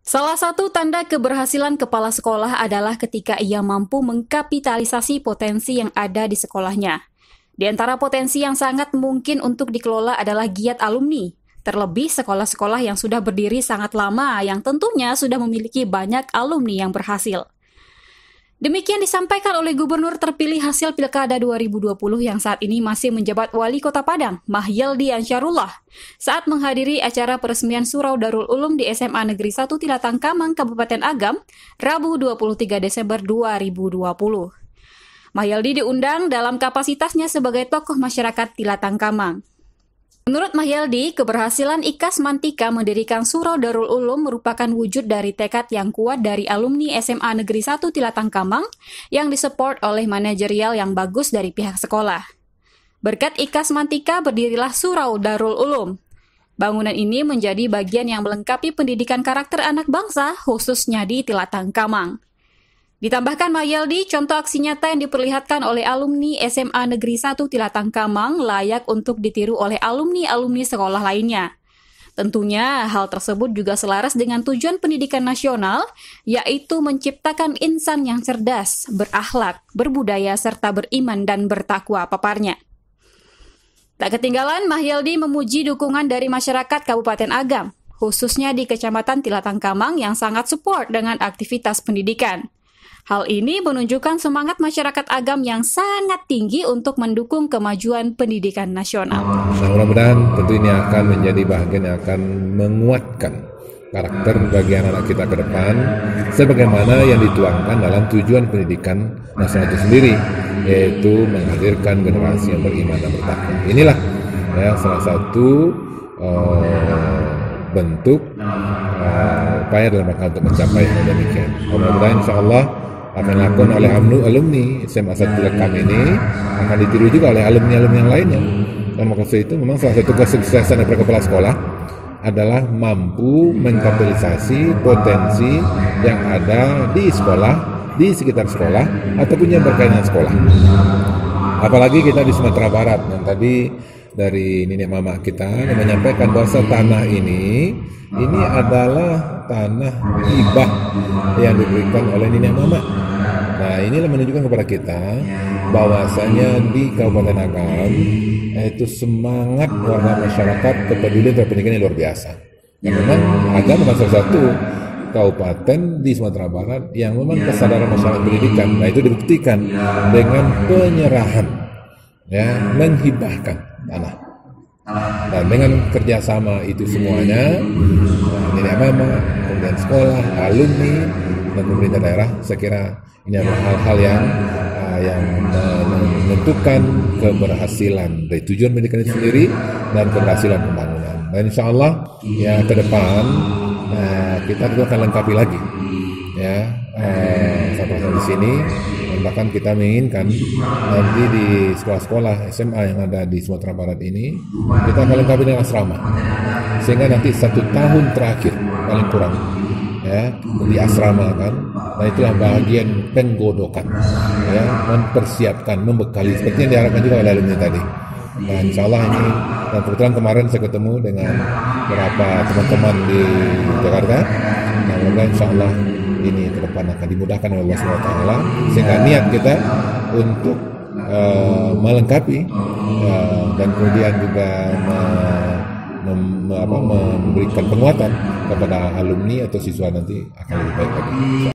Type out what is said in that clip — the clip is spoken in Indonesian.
Salah satu tanda keberhasilan kepala sekolah adalah ketika ia mampu mengkapitalisasi potensi yang ada di sekolahnya. Di antara potensi yang sangat mungkin untuk dikelola adalah giat alumni, terlebih sekolah-sekolah yang sudah berdiri sangat lama yang tentunya sudah memiliki banyak alumni yang berhasil. Demikian disampaikan oleh Gubernur terpilih hasil Pilkada 2020 yang saat ini masih menjabat Wali Kota Padang, Mahyeldi Ansarullah, saat menghadiri acara peresmian Surau Darul Ulum di SMA Negeri 1 Tilatang Kamang, Kabupaten Agam, Rabu 23 Desember 2020. Mahyeldi diundang dalam kapasitasnya sebagai tokoh masyarakat Tilatang Kamang. Menurut Mahyeldi, keberhasilan IKAS Mantika mendirikan Surau Darul Ulum merupakan wujud dari tekad yang kuat dari alumni SMA Negeri 1 Tilatang Kamang yang disupport oleh manajerial yang bagus dari pihak sekolah. Berkat IKAS Mantika berdirilah Surau Darul Ulum. Bangunan ini menjadi bagian yang melengkapi pendidikan karakter anak bangsa, khususnya di Tilatang Kamang. Ditambahkan Mahyeldi, contoh aksi nyata yang diperlihatkan oleh alumni SMA Negeri 1 Tilatang Kamang layak untuk ditiru oleh alumni-alumni sekolah lainnya. Tentunya hal tersebut juga selaras dengan tujuan pendidikan nasional, yaitu menciptakan insan yang cerdas, berakhlak, berbudaya, serta beriman dan bertakwa, paparnya. Tak ketinggalan, Mahyeldi memuji dukungan dari masyarakat Kabupaten Agam, khususnya di Kecamatan Tilatang Kamang yang sangat support dengan aktivitas pendidikan. Hal ini menunjukkan semangat masyarakat Agam yang sangat tinggi untuk mendukung kemajuan pendidikan nasional. Nah, mudah-mudahan tentu ini akan menjadi bagian yang akan menguatkan karakter bagi anak-anak kita ke depan, sebagaimana yang dituangkan dalam tujuan pendidikan nasional itu sendiri, yaitu menghadirkan generasi yang beriman dan bertakwa. Inilah ya, salah satu bentuk upaya dalam rangka untuk mencapai hal demikian. Mudah-mudahan insya Allah apa yang dilakukan oleh alumni SMA 1 Tilatang ini akan ditiru juga oleh alumni-alumni yang lainnya. Dan maksud itu memang salah satu kesuksesan dari kepala sekolah adalah mampu mengkapitalisasi potensi yang ada di sekolah, di sekitar sekolah, ataupun yang berkaitan dengan sekolah. Apalagi kita di Sumatera Barat, yang tadi dari nenek mama kita yang menyampaikan bahwa tanah ini adalah tanah hibah yang diberikan oleh nenek mama. Nah, inilah menunjukkan kepada kita bahwasanya di Kabupaten Agam itu semangat warga masyarakat kepedulian terhadap pendidikan yang luar biasa. Yang memang Agam adalah salah satu kabupaten di Sumatera Barat yang memang kesadaran masyarakat pendidikan. Nah, itu dibuktikan dengan penyerahan, ya, menghibahkan tanah. Dan dengan kerjasama itu semuanya, nenek mama, kemudian sekolah, alumni, dan pemerintah daerah, saya kira ini adalah hal-hal yang menentukan keberhasilan dari tujuan pendidikan itu sendiri dan keberhasilan pembangunan. Dan insya Allah ya ke depan kita juga akan lengkapi lagi ya sampai di sini. Dan bahkan kita menginginkan nanti di sekolah-sekolah SMA yang ada di Sumatera Barat ini kita akan lengkapi dengan asrama, sehingga nanti 1 tahun terakhir paling kurang ya di asrama kan. Nah, itulah bagian penggodokan ya, mempersiapkan, membekali seperti yang diharapkan juga oleh alumni tadi. Nah, insya Allah ini, dan kebetulan kemarin saya ketemu dengan beberapa teman-teman di Jakarta. Nah, mudah-mudahan insya Allah ini ke depan akan dimudahkan oleh Allah SWT, sehingga niat kita untuk melengkapi dan kemudian juga memberikan penguatan kepada alumni atau siswa nanti akan lebih baik lagi.